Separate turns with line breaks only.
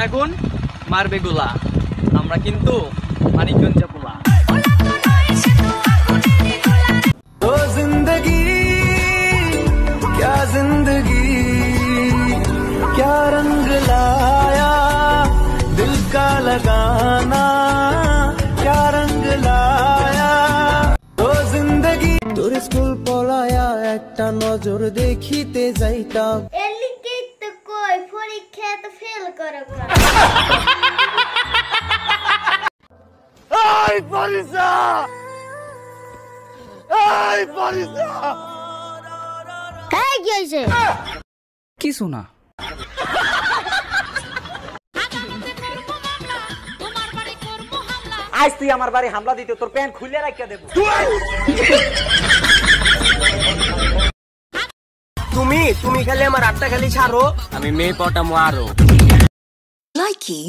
আগুন মারবে গোলা, আমরা কিন্তু মানিকগঞ্জে পোলা।
ও জিন্দগি क्या जिंदगी क्या रंग लाया दिल का लगाना क्या रंग लाया ও জিন্দগি তোর স্কুল পলায়া একটা নজর দেখিতে যাইতাম
এলিকেই তো কই পরীক্ষাতে ফেল করব না।
এই পরিসা এই পরিসা
কাই গইছে
কিছু না।
আজ তুই আমার বাড়ি হামলা দিতে তোর প্যান্ট খুলে রাখিয়া দেব। তুমি খালি আমার আটটা খালি ছাড়ো, আমি মেয়ে পটামো আরো।
Likey